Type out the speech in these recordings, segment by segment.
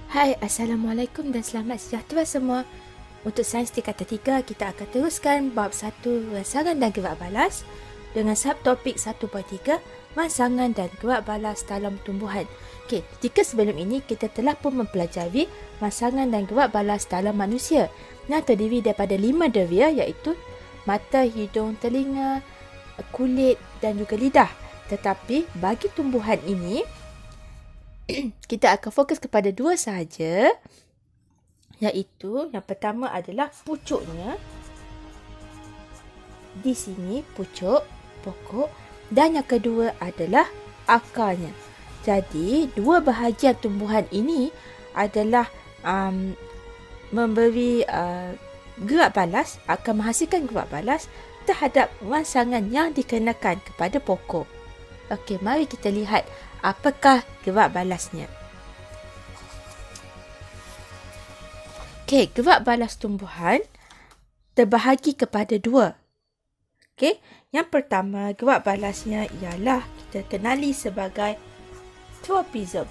Hai, Assalamualaikum dan selamat sejahtera semua. Untuk sains tingkatan 3, kita akan teruskan bab 1 rangsangan dan gerak balas dengan subtopik 1.3 rangsangan dan gerak balas dalam tumbuhan. Okey, jika sebelum ini kita telah pun mempelajari rangsangan dan gerak balas dalam manusia yang terdiri daripada 5 deria iaitu mata, hidung, telinga, kulit dan juga lidah. Tetapi bagi tumbuhan ini kita akan fokus kepada 2 sahaja, iaitu yang pertama adalah pucuknya. Di sini pucuk, pokok, dan yang kedua adalah akarnya. Jadi, 2 bahagian tumbuhan ini adalah memberi gerak balas, akan menghasilkan gerak balas terhadap rangsangan yang dikenakan kepada pokok. Okey, mari kita lihat apakah gerak balasnya. Okey, gerak balas tumbuhan terbahagi kepada 2. Okey, yang pertama gerak balasnya ialah kita kenali sebagai tropism.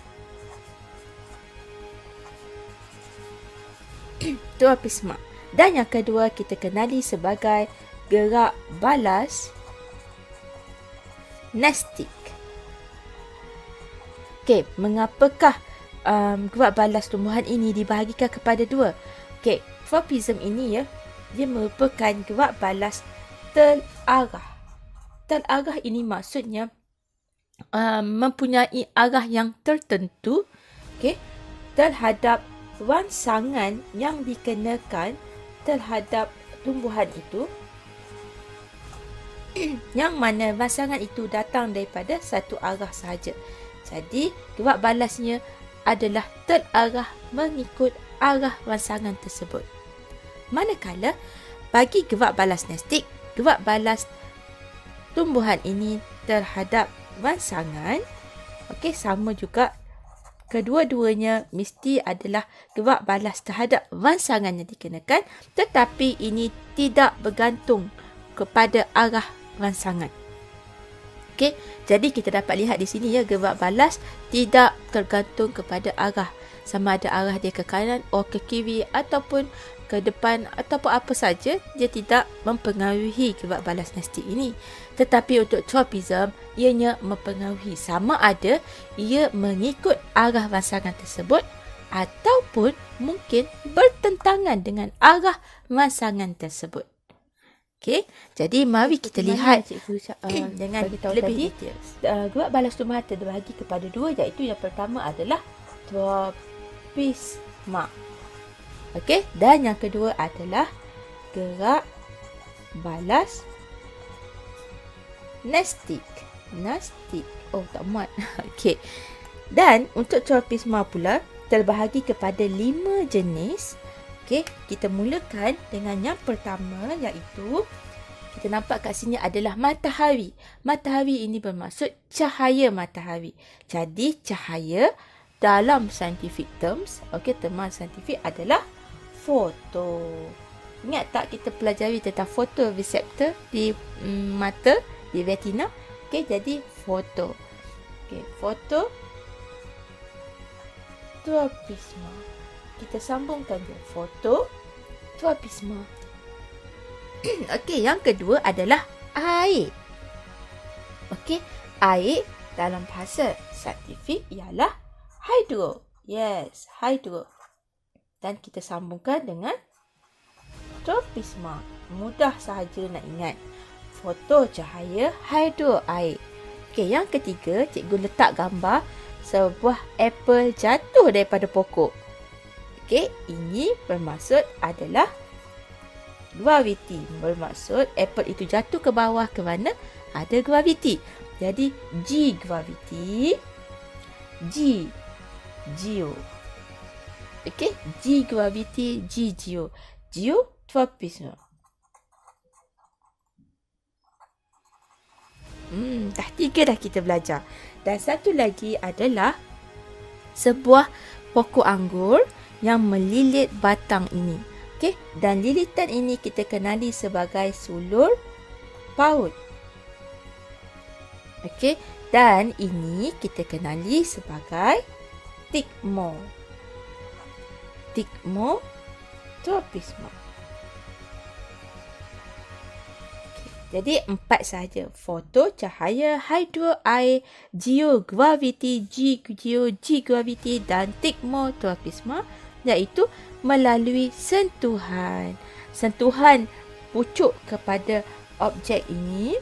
Tropisma. Dan yang kedua kita kenali sebagai gerak balas nestik. Okey, mengapakah gerak balas tumbuhan ini dibahagikan kepada 2? Okey, tropism ini dia merupakan gerak balas terarah. Terarah ini maksudnya mempunyai arah yang tertentu, okey, terhadap rangsangan yang dikenakan terhadap tumbuhan itu, yang mana rangsangan itu datang daripada satu arah sahaja. Jadi, gerak balasnya adalah terarah mengikut arah rangsangan tersebut. Manakala, bagi gerak balas nestik, gerak balas tumbuhan ini terhadap rangsangan, okey, sama juga. Kedua-duanya mesti adalah gerak balas terhadap rangsangan yang dikenakan, tetapi ini tidak bergantung kepada arah rangsangan. Okey, jadi kita dapat lihat di sini gerak balas tidak tergantung kepada arah, sama ada arah dia ke kanan atau ke kiri ataupun ke depan ataupun apa saja, dia tidak mempengaruhi gerak balas nestik ini. Tetapi untuk tropism, ianya mempengaruhi, sama ada ia mengikut arah rangsangan tersebut ataupun mungkin bertentangan dengan arah rangsangan tersebut. Okey, jadi mari kita lihat dengan lebih detail. Gerak balas tumbuhan terbahagi kepada 2, iaitu yang pertama adalah tropisma. Okey, dan yang kedua adalah gerak balas nestik. Nestik. Oh, tak muat. Okey. Dan untuk tropisma pula terbahagi kepada 5 jenis. Okey, kita mulakan dengan yang pertama, iaitu kita nampak kat sini adalah matahari. Matahari ini bermaksud cahaya matahari. Jadi cahaya dalam scientific terms, okey, terma saintifik adalah foto. Ingat tak kita pelajari tentang fotoreseptor di mata, di retina? Okey, jadi foto. Okey, foto tropisma. Kita sambungkan dia, foto tropisma. Okey, yang kedua adalah air. Okey, air dalam bahasa saintifik ialah hydro. Yes, hydro. Dan kita sambungkan dengan tropisma. Mudah sahaja nak ingat. Foto cahaya, hydro air. Okey, yang ketiga, cikgu letak gambar sebuah apple jatuh daripada pokok. Okey, ini bermaksud adalah graviti. Bermaksud apple itu jatuh ke bawah kerana ada graviti. Jadi G graviti, G geo. Okey, G graviti, G geo. Geotropism. Dah 3 dah kita belajar. Dan satu lagi adalah sebuah pokok anggur yang melilit batang ini. Okey, dan lilitan ini kita kenali sebagai sulur paut. Okey, dan ini kita kenali sebagai stigma. stigmotropisme. Jadi 4 sahaja. Foto, cahaya, hydro, air, geograviti, G-graviti dan stigmotropisme, iaitu melalui sentuhan. Sentuhan pucuk kepada objek ini,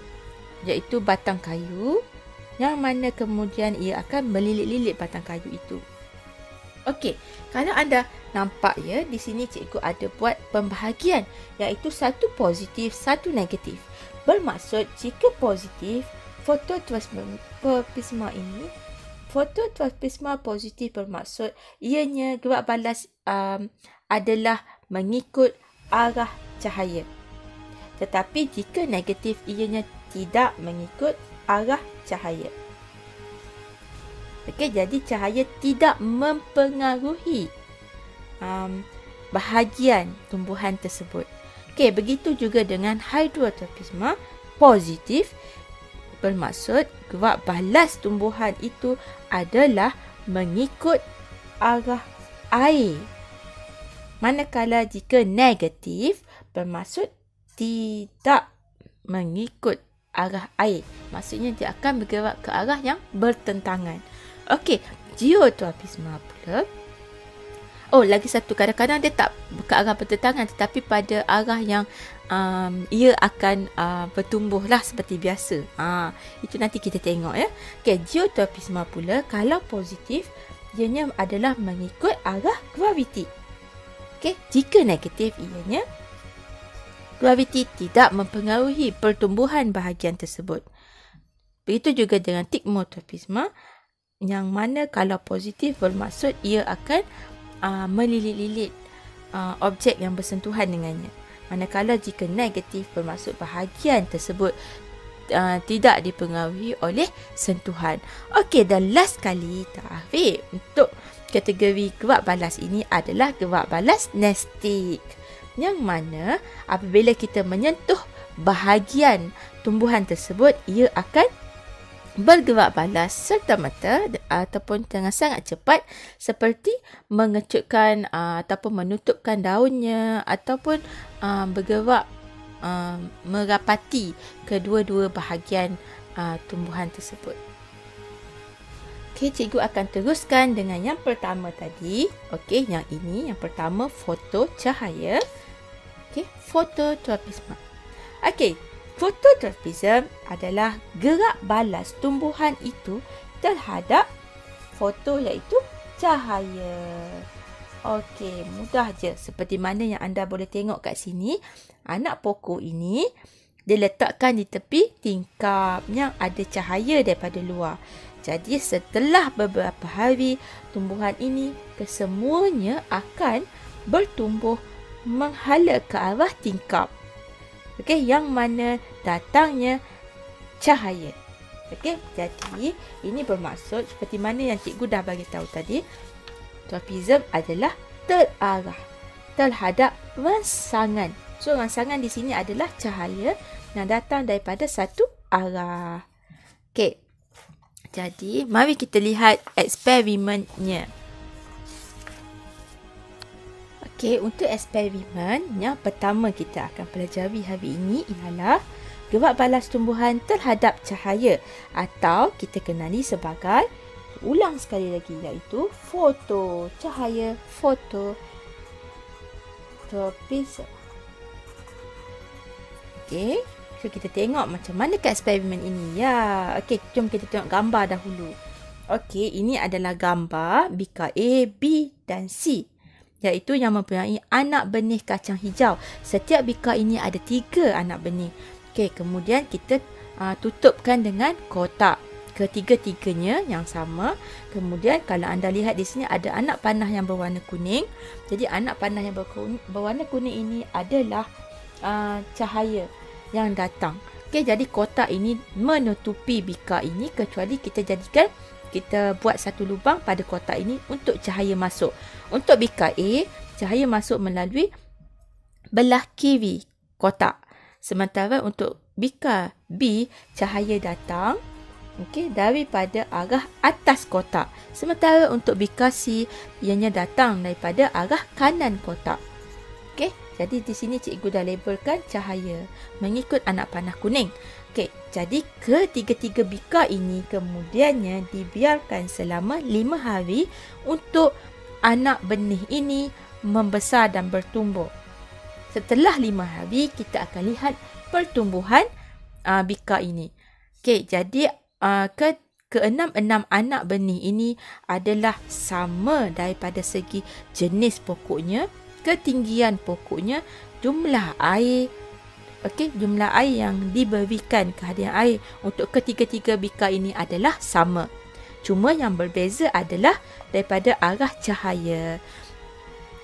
iaitu batang kayu, yang mana kemudian ia akan melilit-lilit batang kayu itu. Okey, kalau anda nampak ya, di sini cikgu ada buat pembahagian, iaitu satu positif, satu negatif. Bermaksud jika positif, fototropisme ini, fototropisme positif bermaksud ianya gerak balas adalah mengikut arah cahaya. Tetapi jika negatif, ianya tidak mengikut arah cahaya. Okey, jadi cahaya tidak mempengaruhi bahagian tumbuhan tersebut. Okey, begitu juga dengan hydrotropisme positif, bermaksud gerak balas tumbuhan itu adalah mengikut arah air. Manakala jika negatif, bermaksud tidak mengikut arah air. Maksudnya dia akan bergerak ke arah yang bertentangan. Okey, geotropisme pula. Oh, lagi satu, kadang-kadang dia tak ke arah bertentangan, tetapi pada arah yang ia akan bertumbuh lah seperti biasa. Itu nanti kita tengok ya. Okay, geotropisme pula, kalau positif, ianya adalah mengikut arah graviti. Okay, jika negatif, ianya graviti tidak mempengaruhi pertumbuhan bahagian tersebut. Begitu juga dengan stigmotropisme, yang mana kalau positif bermaksud ia akan melilit-lilit objek yang bersentuhan dengannya. Manakala jika negatif bermaksud bahagian tersebut tidak dipengaruhi oleh sentuhan. Okey, dan last kali ta'rif untuk kategori gerak balas ini adalah gerak balas nestik. Yang mana apabila kita menyentuh bahagian tumbuhan tersebut, ia akan bergerak balas serta-merta ataupun dengan sangat cepat, seperti mengecutkan ataupun menutupkan daunnya ataupun bergerak merapati kedua-dua bahagian tumbuhan tersebut. Okey, cikgu akan teruskan dengan yang pertama tadi. Okey, yang ini yang pertama, foto cahaya. Okey, fototropisme. Okey, fototropisme adalah gerak balas tumbuhan itu terhadap foto, iaitu cahaya. Okey, mudah je. Seperti mana yang anda boleh tengok kat sini, anak pokok ini diletakkan di tepi tingkap yang ada cahaya daripada luar. Jadi setelah beberapa hari, tumbuhan ini kesemuanya akan bertumbuh menghala ke arah tingkap. Okey, yang mana datangnya cahaya. Okey, jadi ini bermaksud seperti mana yang cikgu dah bagi tahu tadi, tropisme adalah terarah terhadap rangsangan. So rangsangan di sini adalah cahaya yang datang daripada satu arah. Okey. Jadi mari kita lihat eksperimennya. Okey, untuk eksperimen yang pertama kita akan pelajari hari ini ialah gerak balas tumbuhan terhadap cahaya, atau kita kenali sebagai, ulang sekali lagi, iaitu foto cahaya, fototropisme. Okey, so kita tengok macam mana ke eksperimen ini ya. Okey, jom kita tengok gambar dahulu. Okey, ini adalah gambar bika A, B dan C, iaitu yang mempunyai anak benih kacang hijau. Setiap bika ini ada 3 anak benih. Okey, kemudian kita tutupkan dengan kotak. Ketiga-tiganya yang sama. Kemudian kalau anda lihat di sini ada anak panah yang berwarna kuning. Jadi anak panah yang berwarna kuning ini adalah cahaya yang datang. Okey, jadi kotak ini menutupi bika ini, kecuali kita buat satu lubang pada kotak ini untuk cahaya masuk. Untuk bika A, cahaya masuk melalui belah kiri kotak. Sementara untuk bika B, cahaya datang Okey, daripada arah atas kotak. Sementara untuk bika C, ianya datang daripada arah kanan kotak. Okey, jadi di sini cikgu dah labelkan cahaya mengikut anak panah kuning. Okey, jadi ketiga-tiga bika ini kemudiannya dibiarkan selama 5 hari untuk anak benih ini membesar dan bertumbuh. Setelah 5 hari, kita akan lihat pertumbuhan bika ini. Okey, jadi keenam-enam anak benih ini adalah sama daripada segi jenis pokoknya, ketinggian pokoknya, jumlah air. Okey, jumlah air yang diberikan, kehadiran air untuk ketiga-tiga bika ini adalah sama. Cuma yang berbeza adalah daripada arah cahaya.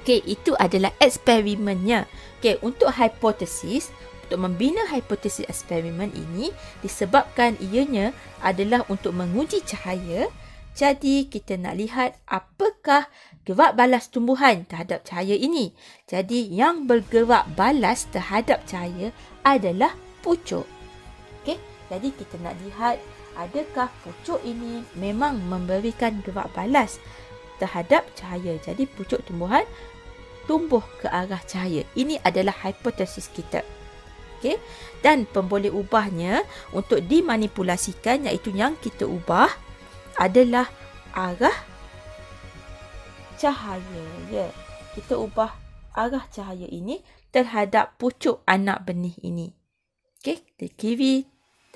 Okey, itu adalah eksperimennya. Okey, untuk hipotesis, untuk membina hipotesis eksperimen ini disebabkan ianya adalah untuk menguji cahaya. Jadi kita nak lihat apakah gerak balas tumbuhan terhadap cahaya ini. Jadi yang bergerak balas terhadap cahaya adalah pucuk. Okey, jadi kita nak lihat adakah pucuk ini memang memberikan gerak balas terhadap cahaya. Jadi pucuk tumbuhan tumbuh ke arah cahaya. Ini adalah hipotesis kita. Okay. Dan pemboleh ubahnya untuk dimanipulasikan, iaitu yang kita ubah adalah arah cahaya. Ya, kita ubah arah cahaya ini terhadap pucuk anak benih ini. Okey, dari kiri,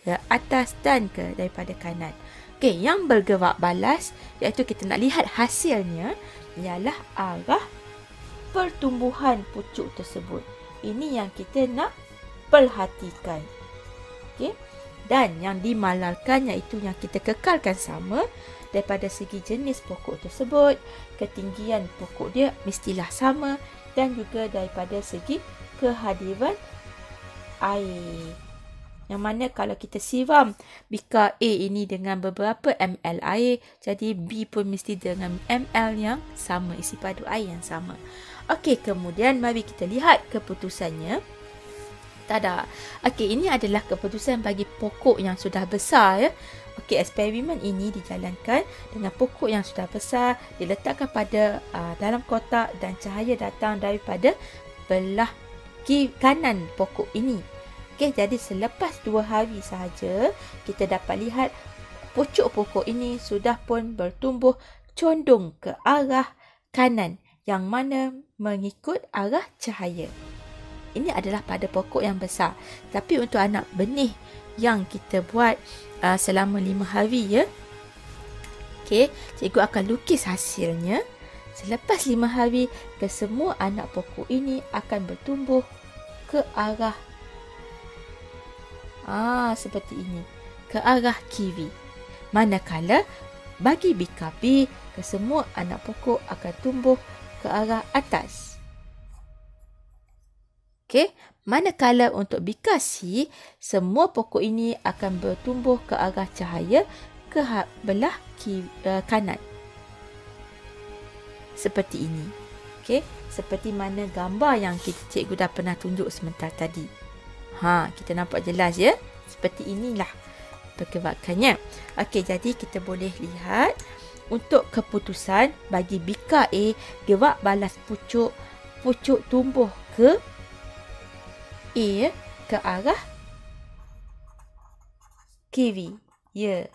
ke atas dan ke daripada kanan. Okey, yang bergerak balas, iaitu kita nak lihat hasilnya ialah arah pertumbuhan pucuk tersebut. Ini yang kita nak perhatikan. Okey. Dan yang dimalalkan iaitu yang kita kekalkan sama daripada segi jenis pokok tersebut, ketinggian pokok dia mestilah sama dan juga daripada segi kehadiran air. Yang mana kalau kita siram bika A ini dengan beberapa ml air, jadi B pun mesti dengan ml yang sama, isi padu air yang sama. Okey, kemudian mari kita lihat keputusannya. Tada. Okey, ini adalah keputusan bagi pokok yang sudah besar ya. Okey, eksperimen ini dijalankan dengan pokok yang sudah besar, diletakkan pada dalam kotak dan cahaya datang daripada belah kanan pokok ini. Okey, jadi selepas 2 hari sahaja kita dapat lihat pucuk pokok ini sudah pun bertumbuh condong ke arah kanan yang mana mengikut arah cahaya. Ini adalah pada pokok yang besar. Tapi untuk anak benih yang kita buat selama 5 hari ya. Okey, cikgu akan lukis hasilnya. Selepas 5 hari, kesemua anak pokok ini akan bertumbuh ke arah seperti ini, ke arah kiri. Manakala bagi bika B, kesemua anak pokok akan tumbuh ke arah atas. Okey, manakala untuk bika C, semua pokok ini akan bertumbuh ke arah cahaya ke belah kanan. Seperti ini. Okey, seperti mana gambar yang cikgu dah pernah tunjuk sebentar tadi. Kita nampak jelas ya. Seperti inilah pergerakannya. Okey, jadi kita boleh lihat untuk keputusan bagi bika A, gerak balas pucuk tumbuh ke A ke arah kiri. Ya.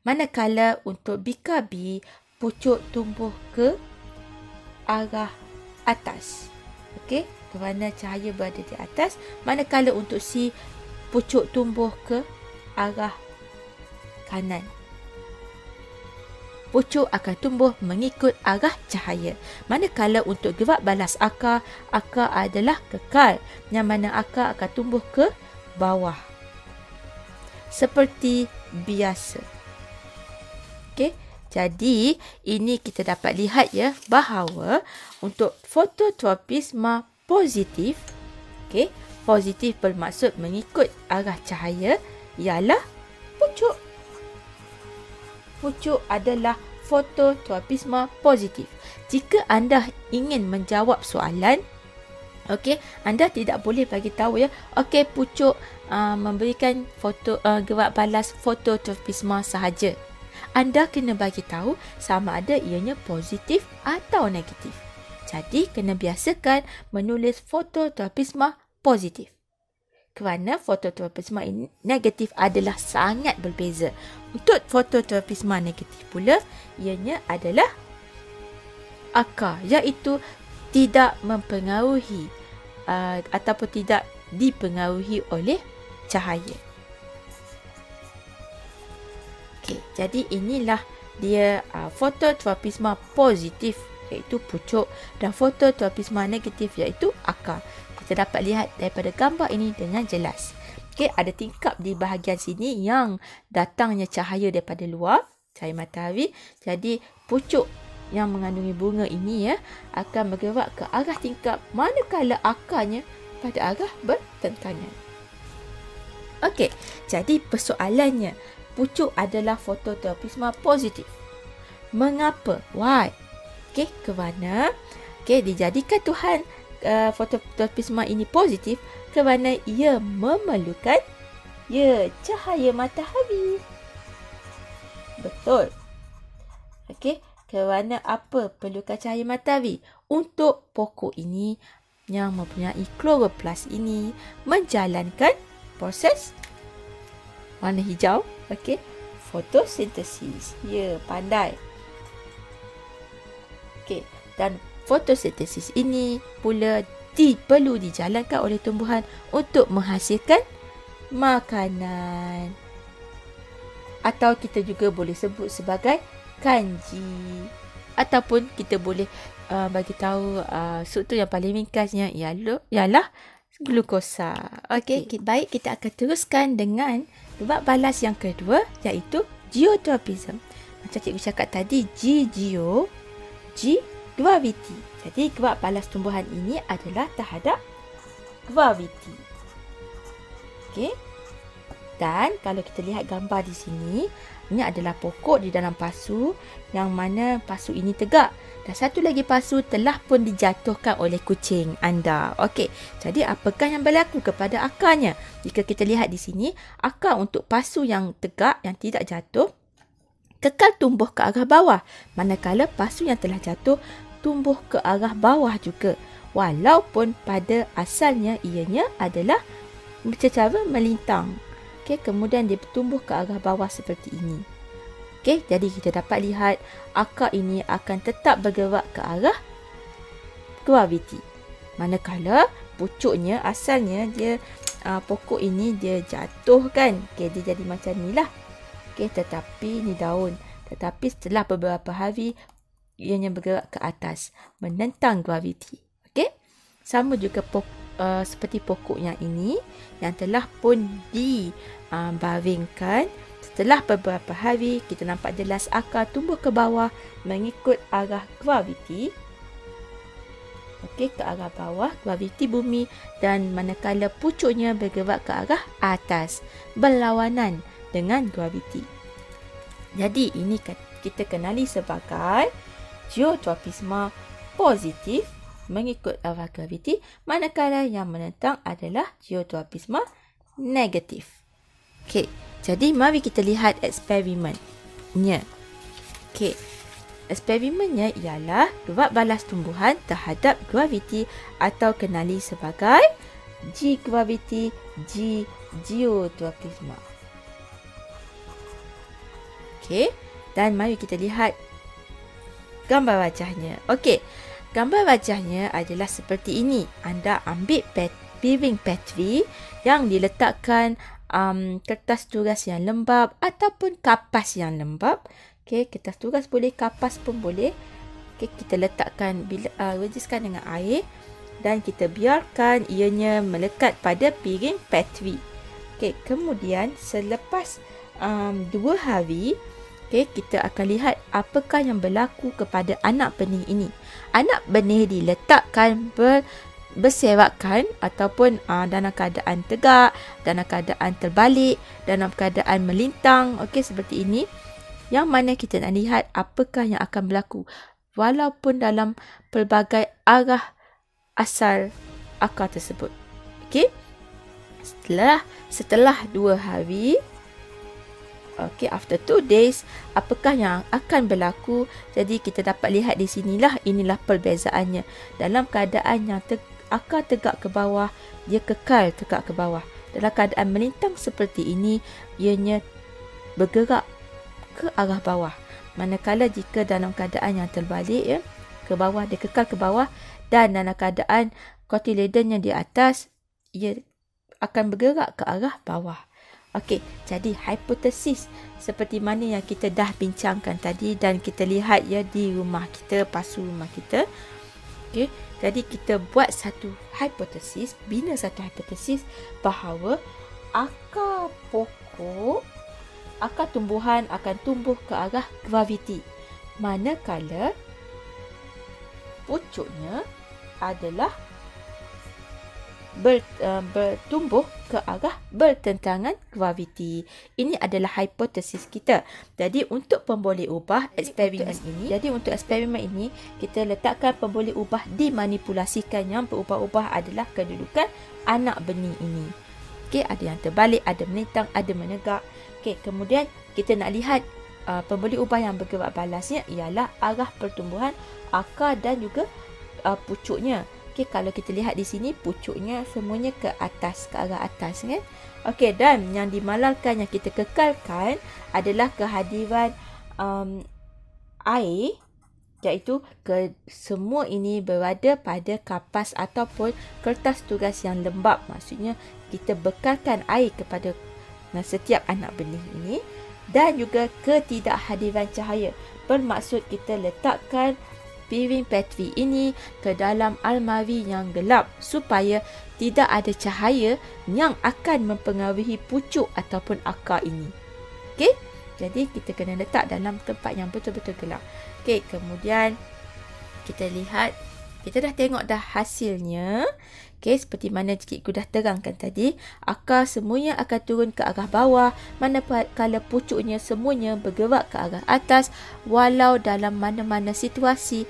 Manakala untuk bika B, pucuk tumbuh ke arah atas. Okey, kerana cahaya berada di atas. Manakala untuk C, pucuk tumbuh ke arah kanan. Pucuk akan tumbuh mengikut arah cahaya. Manakala untuk gerak balas akar adalah kekal, yang mana akar akan tumbuh ke bawah. Seperti biasa. Okey, jadi ini kita dapat lihat ya bahawa untuk fototropisma positif, okey, positif bermaksud mengikut arah cahaya ialah pucuk. Pucuk adalah fototropisma positif. Jika anda ingin menjawab soalan, okey, anda tidak boleh bagi tahu ya, okey, pucuk memberikan gerak balas fototropisme sahaja. Anda kena bagi tahu sama ada ianya positif atau negatif. Jadi, kena biasakan menulis fototropisme positif. Kerana fototropisme ini negatif adalah sangat berbeza. Untuk fototropisme negatif pula, ianya adalah akar, iaitu tidak mempengaruhi ataupun tidak dipengaruhi oleh cahaya. Okey, jadi inilah dia fototropisme positif, iaitu pucuk, dan fototropisme negatif, iaitu akar. Kita dapat lihat daripada gambar ini dengan jelas. Okey, ada tingkap di bahagian sini yang datangnya cahaya daripada luar, cahaya matahari. Jadi pucuk yang mengandungi bunga ini akan bergerak ke arah tingkap, manakala akarnya pada arah bertentangan. Okey, jadi persoalannya, pucuk adalah fototropisme positif. Mengapa? Why? Okey, kerana dijadikan Tuhan fototropisme ini positif kerana ia memerlukan cahaya matahari. Betul. Okey, kerana apa perlukan cahaya matahari? Untuk pokok ini yang mempunyai kloroplas ini menjalankan proses warna hijau, okey, fotosintesis. Pandai. Okey, dan fotosintesis ini pula perlu dijalankan oleh tumbuhan untuk menghasilkan makanan. Atau kita juga boleh sebut sebagai kanji. Ataupun kita boleh bagi tahu struktur yang paling ringkasnya ialah glukosa. Okey, baik, kita akan teruskan dengan gerak balas yang kedua, iaitu geotropism. Macam cikgu cakap tadi, geo, gravity. Jadi gerak balas tumbuhan ini adalah terhadap gravity. Okey. Dan kalau kita lihat gambar di sini, ini adalah pokok di dalam pasu, yang mana pasu ini tegak. Dan satu lagi pasu telah pun dijatuhkan oleh kucing anda. Okey, jadi apakah yang berlaku kepada akarnya? Jika kita lihat di sini, akar untuk pasu yang tegak, yang tidak jatuh, kekal tumbuh ke arah bawah. Manakala pasu yang telah jatuh, tumbuh ke arah bawah juga. Walaupun pada asalnya ianya adalah secara melintang. Okey, kemudian dia tumbuh ke arah bawah seperti ini. Okey, jadi kita dapat lihat akar ini akan tetap bergerak ke arah gravity. Manakala pucuknya asalnya dia pokok ini dia jatuh kan. Okey, dia jadi macam ni lah. Okey, tetapi ni daun. Tetapi setelah beberapa hari ianya bergerak ke atas menentang gravity. Okey. Sama juga seperti pokok yang ini yang telah pun dibaringkan. Setelah beberapa hari kita nampak jelas akar tumbuh ke bawah mengikut arah gravity. Okey, ke arah bawah gravity bumi, dan manakala pucuknya bergerak ke arah atas berlawanan dengan gravity. Jadi ini kita kenali sebagai geotropisme positif mengikut arah gravity, manakala yang menentang adalah geotropisme negatif. Okey, jadi mari kita lihat eksperimennya. Okey, eksperimennya ialah gerak balas tumbuhan terhadap gravity atau kenali sebagai G-gravity, G-geotropisme. Okey, dan mari kita lihat gambar wajahnya. Okey, gambar wajahnya adalah seperti ini. Anda ambil piring petri yang diletakkan kertas tugas yang lembab ataupun kapas yang lembab. Okey, kertas tugas boleh, kapas pun boleh. Okey, kita letakkan, resiskan dengan air dan kita biarkan ianya melekat pada piring petri. Okey, kemudian selepas 2 hari, okey, kita akan lihat apakah yang berlaku kepada anak benih ini. Anak benih diletakkan berserakan ataupun dalam keadaan tegak, dalam keadaan terbalik, dalam keadaan melintang. Okey, seperti ini. Yang mana kita nak lihat apakah yang akan berlaku walaupun dalam pelbagai arah asal akar tersebut. Okey. Setelah 2 hari, after 2 days, apakah yang akan berlaku? Jadi kita dapat lihat di sinilah, inilah perbezaannya. Dalam keadaan yang akar tegak ke bawah, dia kekal tegak ke bawah. Dalam keadaan melintang seperti ini, ianya bergerak ke arah bawah. Manakala jika dalam keadaan yang terbalik, ya, ke bawah, dia kekal ke bawah, dan dalam keadaan cotyledonnya di atas, ia akan bergerak ke arah bawah. Okey, jadi hipotesis seperti mana yang kita dah bincangkan tadi dan kita lihat ya di rumah kita, pasu rumah kita. Okey, jadi kita buat satu hipotesis, bina satu hipotesis bahawa akar pokok, akar tumbuhan akan tumbuh ke arah graviti. Manakala pucuknya adalah bertumbuh ke arah bertentangan graviti. Ini adalah hipotesis kita. Jadi untuk pemboleh ubah eksperimen ini, kita letakkan pemboleh ubah dimanipulasikan. Yang berubah-ubah adalah kedudukan anak benih ini. Okey, ada yang terbalik, ada melintang, ada menegak. Okey, kemudian kita nak lihat pemboleh ubah yang bergerak balasnya ialah arah pertumbuhan akar dan juga pucuknya. Okey, kalau kita lihat di sini, pucuknya semuanya ke atas, ke arah atas, kan? Okey, dan yang dimalalkan, yang kita kekalkan adalah kehadiran air, iaitu semua ini berada pada kapas ataupun kertas tugas yang lembap. Maksudnya, kita bekalkan air kepada setiap anak benih ini, dan juga ketidakhadiran cahaya. Bermaksud kita letakkan piring Petri ini ke dalam almari yang gelap supaya tidak ada cahaya yang akan mempengaruhi pucuk ataupun akar ini. Okey? Jadi kita kena letak dalam tempat yang betul-betul gelap. Okey, kemudian kita lihat, kita dah tengok dah hasilnya. Okey, seperti mana cikgu dah terangkan tadi, akar semuanya akan turun ke arah bawah, manakala pucuknya semuanya bergerak ke arah atas, walau dalam mana-mana situasi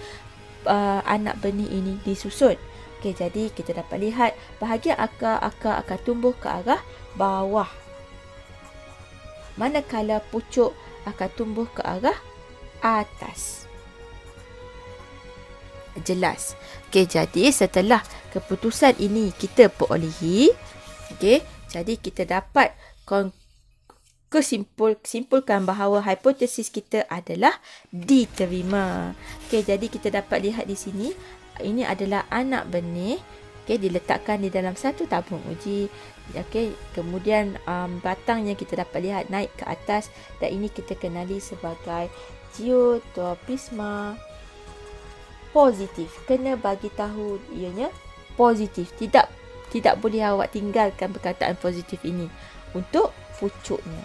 anak benih ini disusun. Okey, jadi kita dapat lihat bahagian akar akan tumbuh ke arah bawah, manakala pucuk akan tumbuh ke arah atas. Jelas. Okey, jadi setelah keputusan ini kita perolehi, okey, jadi kita dapat simpulkan bahawa hipotesis kita adalah diterima. Okey, jadi kita dapat lihat di sini, ini adalah anak benih. Okey, diletakkan di dalam satu tabung uji. Okey, kemudian batangnya kita dapat lihat naik ke atas, dan ini kita kenali sebagai Geotropisma positif. Kena bagi tahu ianya positif. Tidak boleh awak tinggalkan perkataan positif ini untuk pucuknya.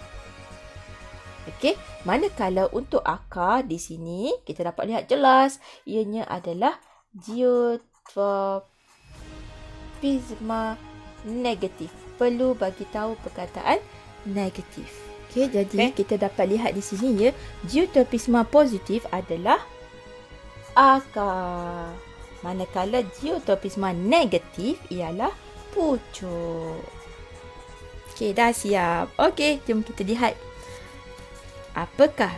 Okey, manakala untuk akar di sini kita dapat lihat jelas ianya adalah Geotropisma negatif. Perlu bagi tahu perkataan negatif. Okey, jadi kita dapat lihat di sini ya, Geotropisma positif adalah akar, manakala Geotropisma negatif ialah pucuk. Okey, dah siap. Okey, jom kita lihat apakah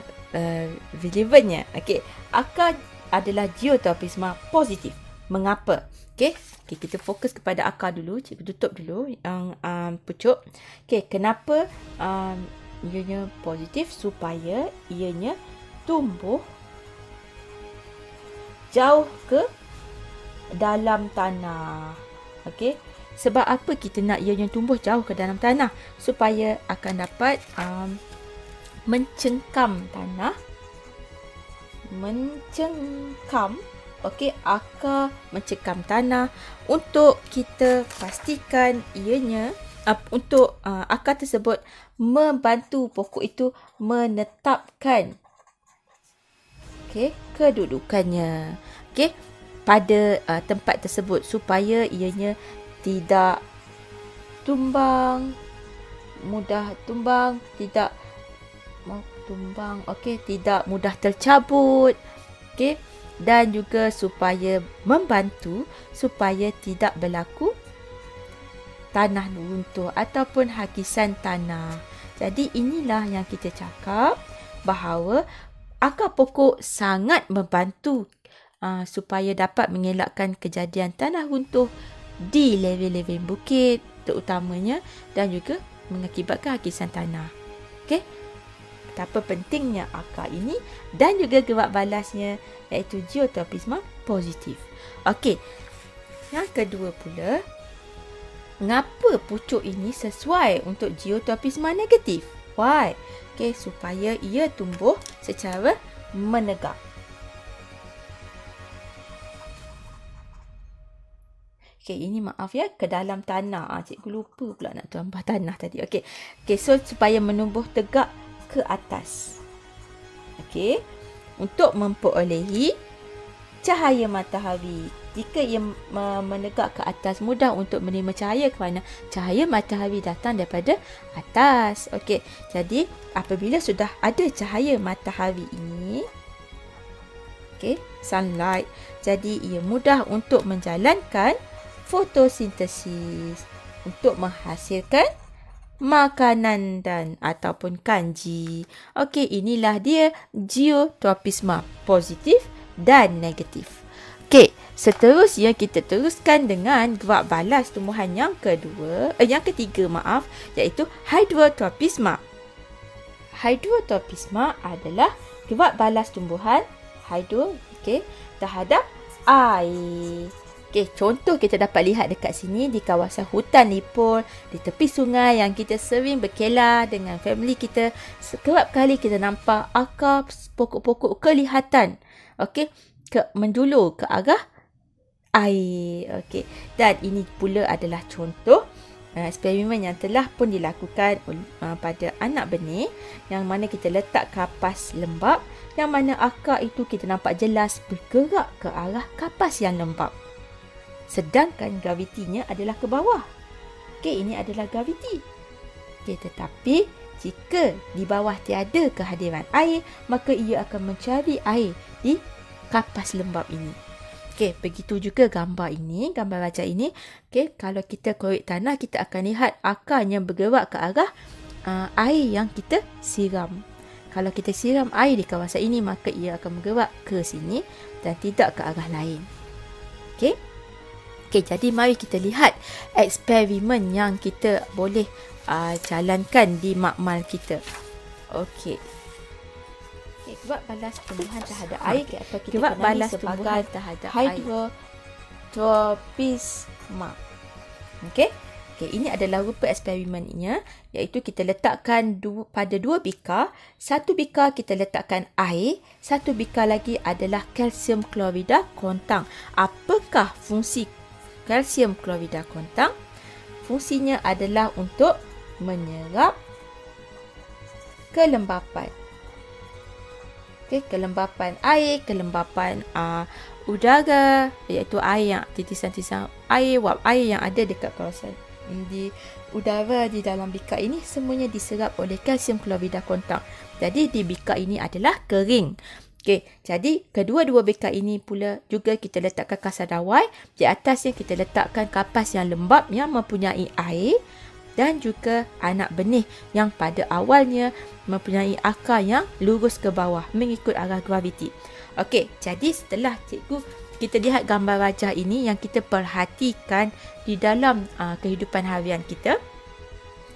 relevannya. Okey, akar adalah Geotropisma positif. Mengapa? Okey, kita fokus kepada akar dulu. Cikgu tutup dulu yang pucuk. Okey, kenapa ianya positif? Supaya ianya tumbuh jauh ke dalam tanah. Okey, sebab apa kita nak ianya tumbuh jauh ke dalam tanah? Supaya akan dapat mencengkam tanah, okey, akar mencengkam tanah, untuk kita pastikan ianya untuk akar tersebut membantu pokok itu menetapkan kedudukannya pada tempat tersebut, supaya ianya tidak mudah tumbang, tidak mudah tercabut, dan juga supaya membantu supaya tidak berlaku tanah runtuh ataupun hakisan tanah. Jadi inilah yang kita cakap bahawa akar pokok sangat membantu supaya dapat mengelakkan kejadian tanah runtuh di level-level bukit terutamanya dan juga mengakibatkan hakisan tanah. Okey. Betapa pentingnya akar ini dan juga gerak balasnya iaitu geotropisma positif. Okey. Yang kedua pula, mengapa pucuk ini sesuai untuk geotropisma negatif? Why? Okey, supaya ia tumbuh secara menegak. Okey, ini maaf ya, ke dalam tanah. Cikgu lupa pula nak tambah tanah tadi. Okey, so supaya menumbuh tegak ke atas. Okey, untuk memperolehi cahaya matahari. Jika ia menegak ke atas, mudah untuk menerima cahaya kerana cahaya matahari datang daripada atas. Okey, jadi apabila sudah ada cahaya matahari ini, okey, sunlight, jadi ia mudah untuk menjalankan fotosintesis untuk menghasilkan makanan dan ataupun kanji. Okey, inilah dia geotropisma positif dan negatif. Okey, seterusnya kita teruskan dengan gerak balas tumbuhan yang ketiga, iaitu hydrotropisma. Hydrotropisma adalah gerak balas tumbuhan terhadap air. Okey, contoh kita dapat lihat dekat sini di kawasan hutan nipol, di tepi sungai yang kita sering berkelah dengan family kita. Kerap kali kita nampak akar pokok-pokok kelihatan, okey, menjulur ke arah air. Okey, dan ini pula adalah contoh eksperimen yang telah pun dilakukan pada anak benih, yang mana kita letak kapas lembap, yang mana akar itu kita nampak jelas bergerak ke arah kapas yang lembap. Sedangkan gravitinya adalah ke bawah. Okey, ini adalah graviti. Okey, tetapi jika di bawah tiada kehadiran air, maka ia akan mencari air di kapas lembap ini. Okey, begitu juga gambar wajah ini. Okey, kalau kita korek tanah, kita akan lihat akarnya bergerak ke arah air yang kita siram. Kalau kita siram air di kawasan ini, maka ia akan bergerak ke sini dan tidak ke arah lain. Okey. Okey, jadi mari kita lihat eksperimen yang kita boleh jalankan di makmal kita. Okey. Gerak balas tumbuhan terhadap air atau kita kenali sebagai hydrotropisma. Okey. Okey, ini adalah rupa eksperimennya, iaitu kita letakkan pada 2 bikar. 1 bikar kita letakkan air, 1 bikar lagi adalah kalsium klorida kontang. Apakah fungsi kalsium klorida kontang? Fungsinya adalah untuk menyerap kelembapan. Okey, kelembapan air, kelembapan udara, iaitu air yang titisan-titisan air, wap air yang ada dekat kawasan di udara di dalam bikar ini semuanya diserap oleh kalsium klorida kontang. Jadi di bikar ini adalah kering. Okey, jadi kedua-dua bikar ini pula juga kita letakkan kasar dawai. Di atasnya kita letakkan kapas yang lembap yang mempunyai air dan juga anak benih yang pada awalnya mempunyai akar yang lurus ke bawah mengikut arah graviti. Okey, jadi setelah kita lihat gambar wajah ini yang kita perhatikan di dalam kehidupan harian kita.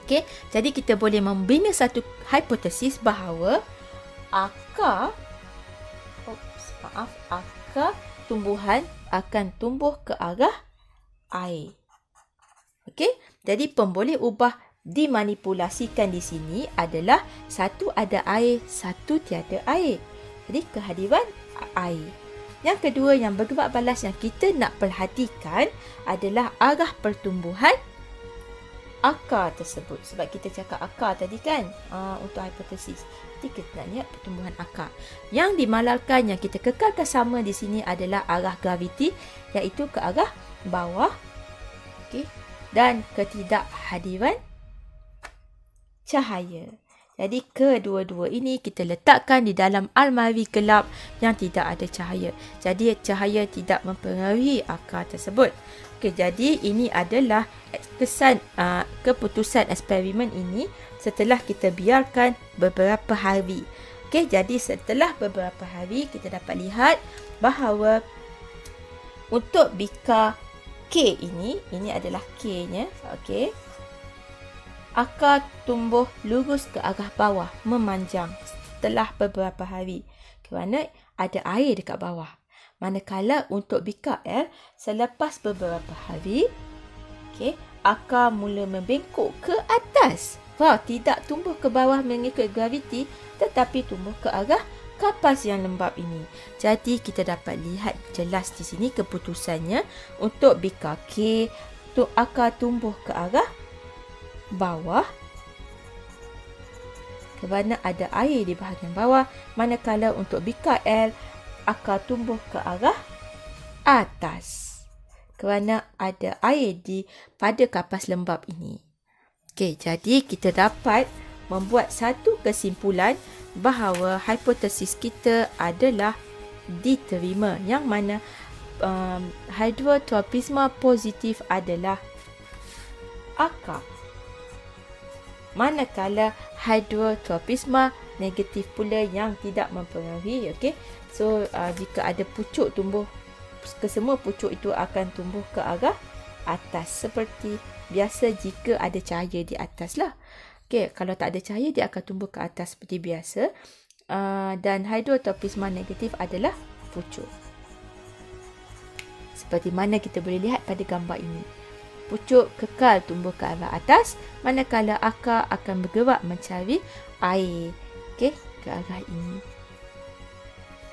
Okey, jadi kita boleh membina satu hipotesis bahawa akar tumbuhan akan tumbuh ke arah air. Okey, jadi pemboleh ubah dimanipulasikan di sini adalah satu ada air, satu tiada air. Jadi kehadiran air. Yang kedua yang bergerak balas yang kita nak perhatikan adalah arah pertumbuhan akar tersebut. Sebab kita cakap akar tadi kan untuk hipotesis. Jadi kita nak lihat pertumbuhan akar. Yang dimalalkan yang kita kekalkan sama di sini adalah arah graviti, iaitu ke arah bawah. Okey. Dan ketidakhadiran cahaya. Jadi kedua-dua ini kita letakkan di dalam almari gelap yang tidak ada cahaya. Jadi cahaya tidak mempengaruhi akar tersebut. Okey, jadi ini adalah keputusan eksperimen ini setelah kita biarkan beberapa hari. Okey, jadi setelah beberapa hari kita dapat lihat bahawa untuk bikar K ini adalah K-nya. Okey. Akar tumbuh lurus ke arah bawah, memanjang setelah beberapa hari kerana ada air dekat bawah. Manakala untuk bikar L, selepas beberapa hari, akar mula membengkok ke atas. Tidak tumbuh ke bawah mengikut graviti, tetapi tumbuh ke arah kapas yang lembap ini. Jadi kita dapat lihat jelas di sini keputusannya untuk bikar K, akar tumbuh ke arah bawah kerana ada air di bahagian bawah, manakala untuk bikar L akar tumbuh ke arah atas kerana ada air pada kapas lembap ini. Okey, jadi kita dapat membuat satu kesimpulan bahawa hipotesis kita adalah diterima, yang mana hydrotropisme positif adalah akar, manakala hydrotropisme negatif pula yang tidak mempengaruhi. Okey, so jika ada pucuk tumbuh, kesemua pucuk itu akan tumbuh ke arah atas seperti biasa jika ada cahaya di atas lah. Okey, kalau tak ada cahaya dia akan tumbuh ke atas seperti biasa. Dan hydrotropisme negatif adalah pucuk. Seperti mana kita boleh lihat pada gambar ini. Pucuk kekal tumbuh ke arah atas, manakala akar akan bergerak mencari air. Okey, ke arah ini.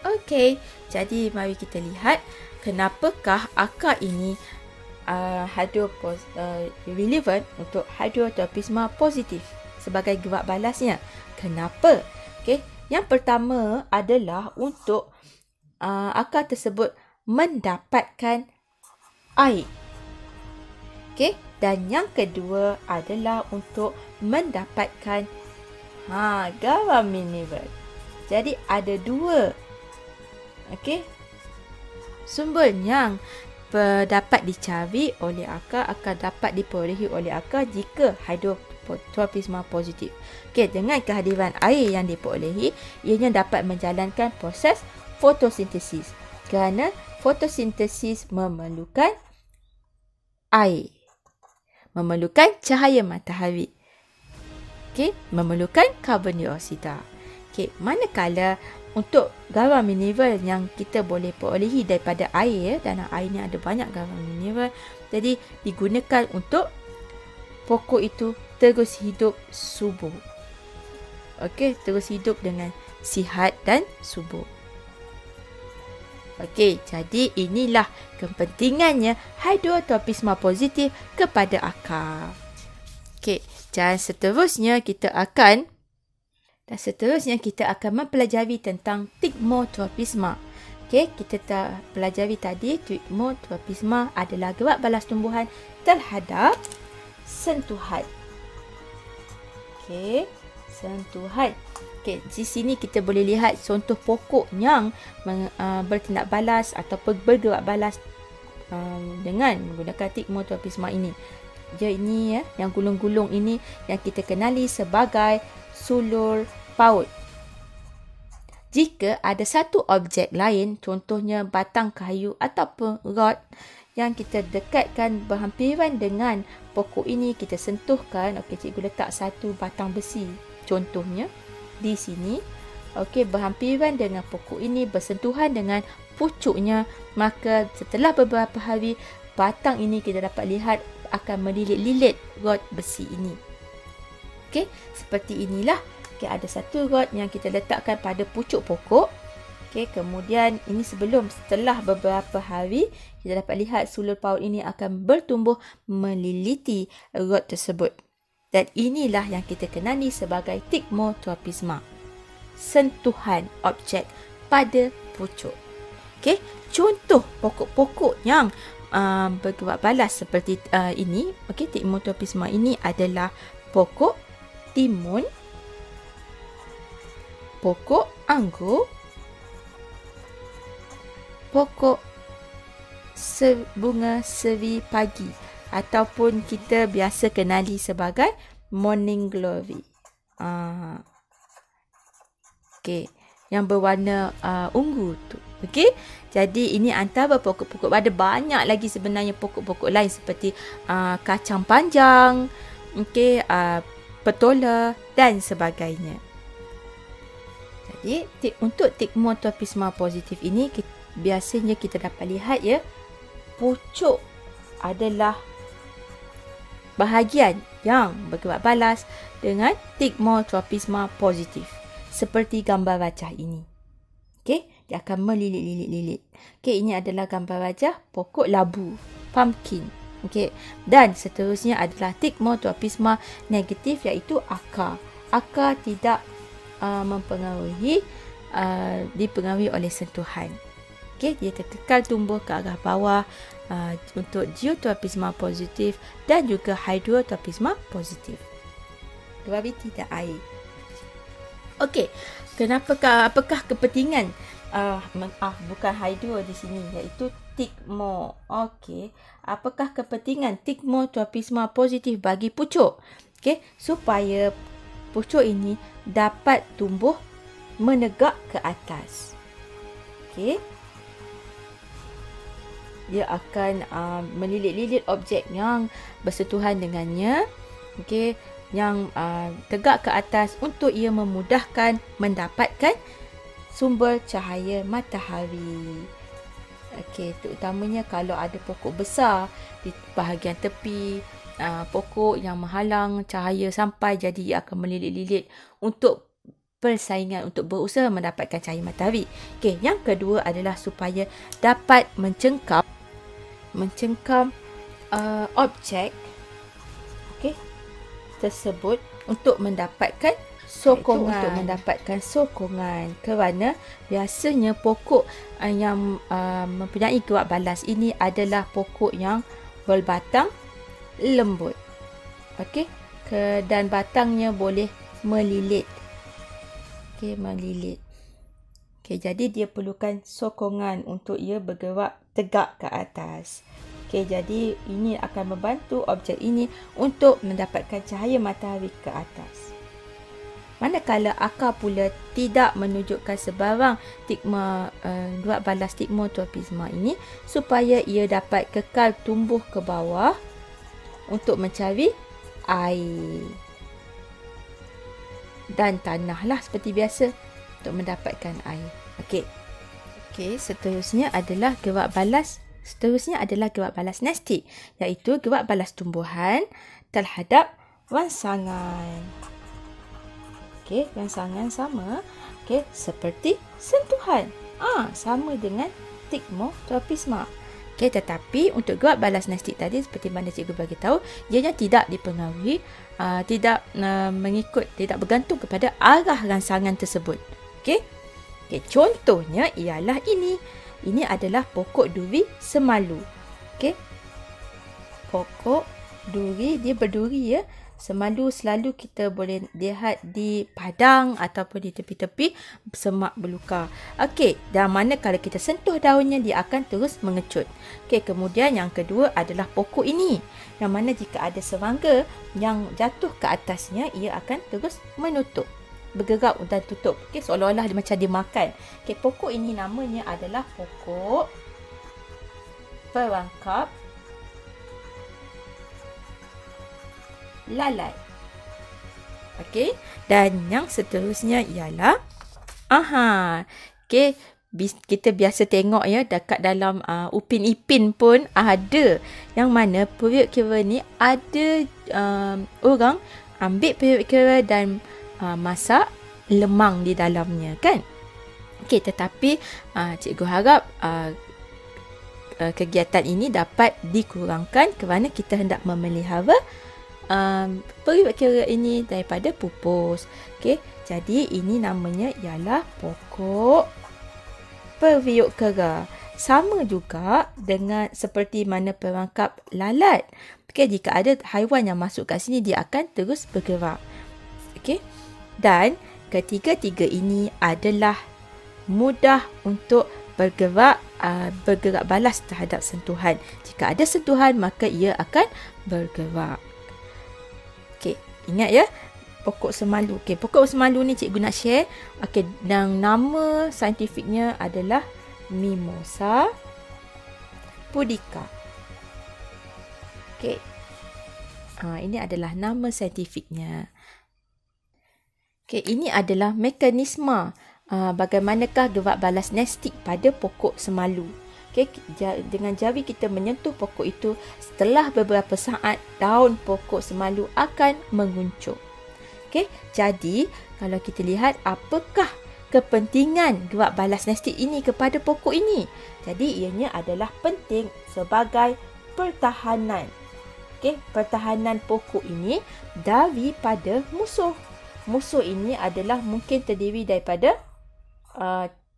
Okey, jadi mari kita lihat kenapakah akar ini relevant untuk hydrotropisme positif sebagai gerak balasnya. Kenapa? Okey, yang pertama adalah untuk akar tersebut mendapatkan air. Okey, dan yang kedua adalah untuk mendapatkan garam mineral. Jadi ada dua sumber yang dapat dicari oleh akar akan dapat diperolehi oleh akar jika hydrotropisme positif. Okey, dengan kehadiran air yang diperolehi, ianya dapat menjalankan proses fotosintesis kerana fotosintesis memerlukan air, memerlukan cahaya matahari. Okey, memerlukan karbon dioksida. Okey, manakala untuk garam mineral yang kita boleh perolehi daripada air, dan air ni ada banyak garam mineral, jadi digunakan untuk pokok itu terus hidup subur. Okey, terus hidup dengan sihat dan subur. Okey, jadi inilah kepentingannya hydrotropisme positif kepada akar. Okey, dan seterusnya kita akan mempelajari tentang tigmotropisme. Okey, kita pelajari tadi tigmotropisme adalah gerak balas tumbuhan terhadap sentuhan. Okey, sentuhan. Okey, di sini kita boleh lihat contoh pokok yang bertindak balas ataupun bergerak balas dengan menggunakan tigmotropisme ini. Ini yang gulung-gulung ini yang kita kenali sebagai sulur paut. Jika ada satu objek lain, contohnya batang kayu ataupun rod yang kita dekatkan berhampiran dengan pokok ini, kita sentuhkan. Okey, cikgu letak satu batang besi contohnya di sini. Okey, berhampiran dengan pokok ini, bersentuhan dengan pucuknya, maka setelah beberapa hari batang ini kita dapat lihat akan melilit-lilit rod besi ini. Okey, seperti inilah. Okey, ada satu rod yang kita letakkan pada pucuk pokok. Okey, kemudian ini setelah beberapa hari kita dapat lihat sulur paut ini akan bertumbuh meliliti rod tersebut. Dan inilah yang kita kenali sebagai tigmotropisme, sentuhan objek pada pucuk. Okey, contoh pokok-pokok yang bergerak balas seperti ini. Okey, tigmotropisme ini adalah pokok timun, pokok anggur, pokok bunga seri pagi ataupun kita biasa kenali sebagai morning glory. Okey, yang berwarna ungu tu. Okey, jadi ini antara pokok-pokok. Ada banyak lagi sebenarnya pokok-pokok lain seperti kacang panjang, okey, petola dan sebagainya. Jadi untuk Stigmatopisma positif ini biasanya kita dapat lihat ya, pucuk adalah bahagian yang bergerak balas dengan Stigmatopisma positif. Seperti gambar wajah ini. Okey, dia akan melilit-lilit-lilit. Okey, ini adalah gambar wajah pokok labu, pumpkin. Okey, dan seterusnya adalah Stigmatopisma negatif iaitu akar. Akar tidak dipengaruhi oleh sentuhan. Okey, dia kekal tumbuh ke arah bawah untuk Geotropisma positif dan juga Hydrotropisma positif. Graviti tidak air. Okey, apakah kepentingan bukan hydro di sini iaitu Stigmo. Okey, apakah kepentingan Stigmatopisma positif bagi pucuk? Okey, supaya pucuk ini dapat tumbuh menegak ke atas. Okey, dia akan melilit-lilit objek yang bersentuhan dengannya. Okey, yang tegak ke atas untuk ia memudahkan mendapatkan sumber cahaya matahari. Okey, terutamanya kalau ada pokok besar di bahagian tepi, pokok yang menghalang cahaya sampai, jadi ia akan melilit-lilit untuk persaingan, untuk berusaha mendapatkan cahaya matahari. Okey, yang kedua adalah supaya dapat mencengkam objek tersebut untuk mendapatkan sokongan, kerana biasanya pokok yang mempunyai gerak balas ini adalah pokok yang berbatang lembut. Okey, dan batangnya boleh melilit. Okey, melilit. Okey, jadi dia perlukan sokongan untuk ia bergerak tegak ke atas. Okey, jadi ini akan membantu objek ini untuk mendapatkan cahaya matahari ke atas. Manakala akar pula tidak menunjukkan sebarang gerak balas Stigmatopisma ini, supaya ia dapat kekal tumbuh ke bawah untuk mencari air dan tanah lah seperti biasa untuk mendapatkan air. Okey, seterusnya adalah gerak balas nestik, iaitu gerak balas tumbuhan terhadap rangsangan. Okey, rangsangan sama. Okey, seperti sentuhan. Sama dengan Stigmatopisma. Okey, tetapi untuk gerak balas nestik tadi, seperti mana cikgu bagi tahu, ianya tidak dipengaruhi, tidak bergantung kepada arah rangsangan tersebut. Okey, contohnya ialah ini. Ini adalah pokok duri semalu. Okey, pokok duri, dia berduri ya. Semalu selalu kita boleh lihat di padang ataupun di tepi-tepi semak belukar. Okey, dan mana kalau kita sentuh daunnya, dia akan terus mengecut. Okey, kemudian yang kedua adalah pokok ini, yang mana jika ada serangga yang jatuh ke atasnya, ia akan terus menutup, bergerak dan tutup. Okey, seolah-olah macam dia makan. Okey, pokok ini namanya adalah pokok perangkap lalai. Okey, dan yang seterusnya ialah okey, kita biasa tengok ya dekat dalam Upin Ipin pun ada, yang mana periuk kera ni ada orang ambil periuk kera dan masak lemang di dalamnya kan. Okey, tetapi cikgu harap kegiatan ini dapat dikurangkan kerana kita hendak memelihara periuk kera ini daripada pupus. Okey, jadi ini namanya ialah pokok periuk kera. Sama juga dengan seperti mana perangkap lalat. Okey, jika ada haiwan yang masuk kat sini, dia akan terus bergerak. Okey, dan ketiga-tiga ini adalah mudah untuk bergerak balas terhadap sentuhan. Jika ada sentuhan, maka ia akan bergerak. Okey, ingat ya, pokok semalu. Okey, pokok semalu ni cikgu nak share. Okey, dan nama saintifiknya adalah Mimosa pudica. Okey. Ini adalah nama saintifiknya. Okey, ini adalah mekanisme bagaimanakah gerak balas nestik pada pokok semalu. Okey, dengan jari kita menyentuh pokok itu, setelah beberapa saat daun pokok semalu akan menguncup. Okey, jadi kalau kita lihat apakah kepentingan gerak balas nestik ini kepada pokok ini. Jadi ianya adalah penting sebagai pertahanan. Okey, pertahanan pokok ini daripada musuh. Musuh ini adalah mungkin terdiri daripada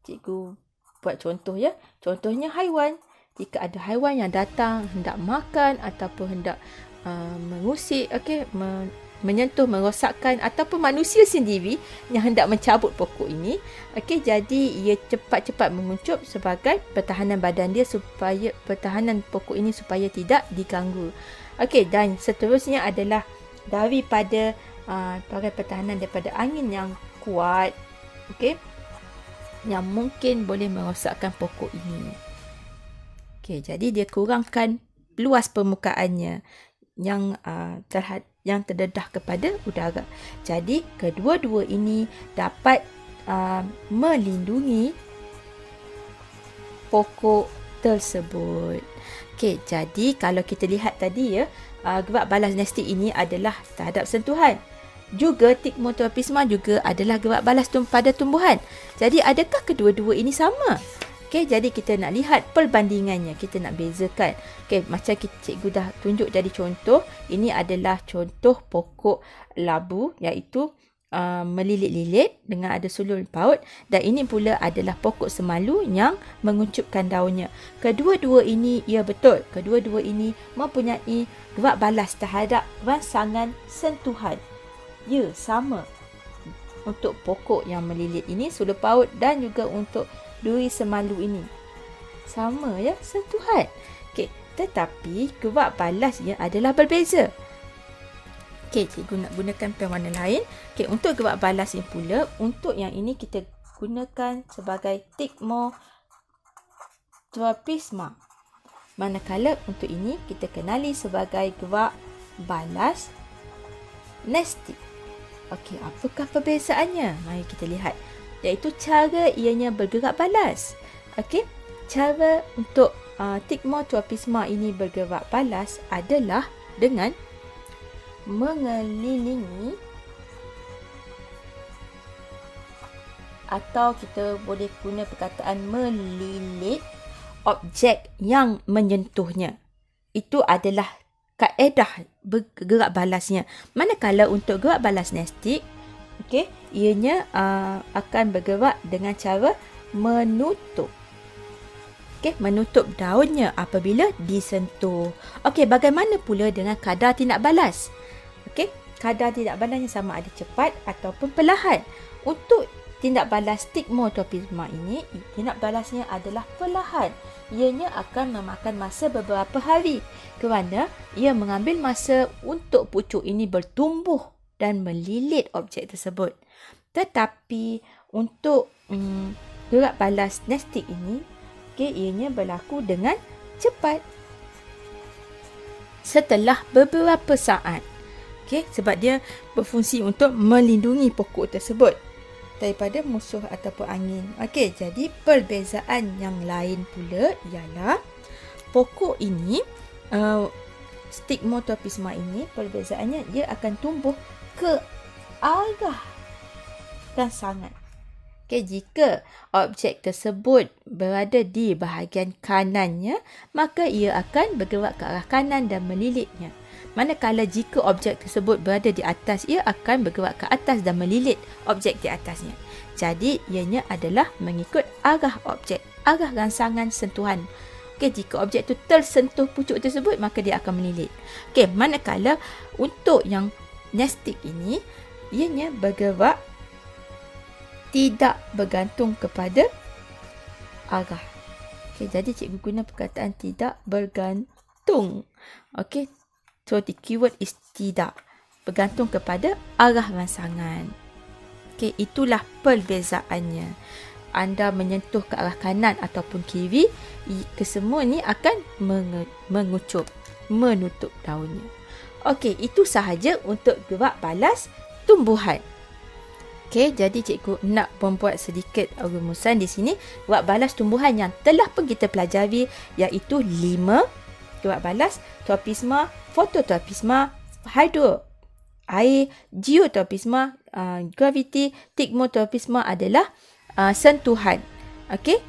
cikgu buat contoh ya. Contohnya haiwan. Jika ada haiwan yang datang hendak makan ataupun hendak mengusik, okey, menyentuh, merosakkan, ataupun manusia sendiri yang hendak mencabut pokok ini, okey, jadi ia cepat-cepat menguncup sebagai pertahanan badan dia, supaya pertahanan pokok ini supaya tidak diganggu. Okey, dan seterusnya adalah daripada sebagai pertahanan daripada angin yang kuat, okey, yang mungkin boleh merosakkan pokok ini. Okey, jadi dia kurangkan luas permukaannya yang terdedah kepada udara. Jadi kedua-dua ini dapat melindungi pokok tersebut. Okey, jadi kalau kita lihat tadi ya, gerak balas nestik ini adalah terhadap sentuhan. Juga Tigmotropisma juga adalah gerak balas pada tumbuhan. Jadi adakah kedua-dua ini sama? Okey, jadi kita nak lihat perbandingannya, kita nak bezakan. Okey, macam cikgu dah tunjuk jadi contoh, ini adalah contoh pokok labu, iaitu melilit-lilit dengan ada sulur paut, dan ini pula adalah pokok semalu yang menguncupkan daunnya. Kedua-dua ini, ya betul, kedua-dua ini mempunyai gerak balas terhadap rangsangan sentuhan. Ya, sama. Untuk pokok yang melilit ini, sulur paut, dan juga untuk duri semalu ini sama ya, sentuhan. Okey, tetapi gerak balasnya adalah berbeza. Okey, cikgu nak gunakan pen warna lain. Okey, untuk gerak balas ni pula, untuk yang ini kita gunakan sebagai Tigmotropisma. Manakala untuk ini kita kenali sebagai gerak balas nestik. Okey, apakah perbezaannya? Mari kita lihat. Iaitu cara ianya bergerak balas. Okey, cara untuk Tigmotropisma ini bergerak balas adalah dengan mengelilingi, atau kita boleh guna perkataan melilit objek yang menyentuhnya. Itu adalah kaedah bergerak balasnya. Manakala untuk gerak balas nestik, okey, ianya akan bergerak dengan cara menutup. Okey, menutup daunnya apabila disentuh. Okey, bagaimana pula dengan kadar tindak balas? Okey, kadar tindak balasnya sama ada cepat ataupun perlahan. Untuk tindak balas Tigmotropisma ini, tindak balasnya adalah perlahan. Ianya akan memakan masa beberapa hari kerana ia mengambil masa untuk pucuk ini bertumbuh dan melilit objek tersebut. Tetapi untuk gerak balas nestik ini, okay, ianya berlaku dengan cepat setelah beberapa saat. Okay, sebab dia berfungsi untuk melindungi pokok tersebut daripada musuh ataupun angin. Okey, jadi perbezaan yang lain pula ialah pokok ini, Tigmotropisma ini, perbezaannya ia akan tumbuh ke arah rangsangan. Okey, jika objek tersebut berada di bahagian kanannya, maka ia akan bergerak ke arah kanan dan melilitnya. Manakala jika objek tersebut berada di atas, ia akan bergerak ke atas dan melilit objek di atasnya. Jadi, ianya adalah mengikut arah objek, arah rangsangan sentuhan. Okey, jika objek itu tersentuh pucuk tersebut, maka dia akan melilit. Okey, manakala untuk yang nestik ini, ianya bergerak tidak bergantung kepada arah. Okey, jadi cikgu guna perkataan tidak bergantung. Okey, so the keyword is tidak bergantung kepada arah rangsangan. Okey, itulah perbezaannya. Anda menyentuh ke arah kanan ataupun kiri, kesemua ni akan mengucup, menutup daunnya. Okey, itu sahaja untuk gerak balas tumbuhan. Okey, jadi cikgu nak membuat sedikit rumusan di sini. Gerak balas tumbuhan yang telah pun kita pelajari iaitu 5 gerak balas: tropisma, fototropisma, hydro, air, geotropisma, graviti, tigmotropisma adalah sentuhan. Okey,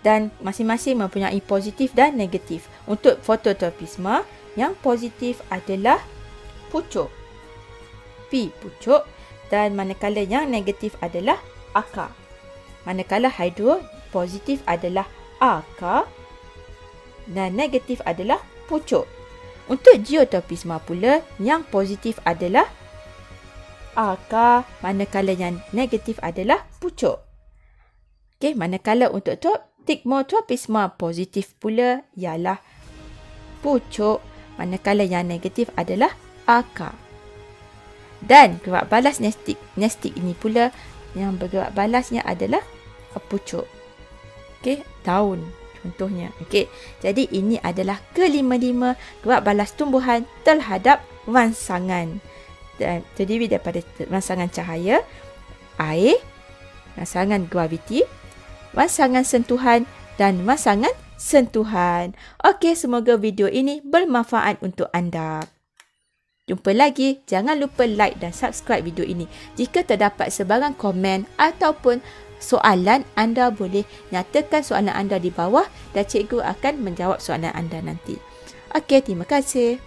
dan masing-masing mempunyai positif dan negatif. Untuk fototropisma, yang positif adalah pucuk, P pucuk, dan manakala yang negatif adalah akar. Manakala hydro, positif adalah akar dan negatif adalah pucuk. Untuk geotropisma pula, yang positif adalah akar, manakala yang negatif adalah pucuk. Okey, manakala untuk tigmotropisma, positif pula ialah pucuk, manakala yang negatif adalah akar. Dan gerak balas nestik ini pula, yang bergerak balasnya adalah pucuk. Okey, daun contohnya. Okey, jadi ini adalah kelima-lima gerak balas tumbuhan terhadap rangsangan. Dan terdiri daripada rangsangan cahaya, air, rangsangan graviti, rangsangan sentuhan dan rangsangan sentuhan. Okey, semoga video ini bermanfaat untuk anda. Jumpa lagi. Jangan lupa like dan subscribe video ini. Jika terdapat sebarang komen ataupun soalan, anda boleh nyatakan soalan anda di bawah dan cikgu akan menjawab soalan anda nanti. Okey, terima kasih.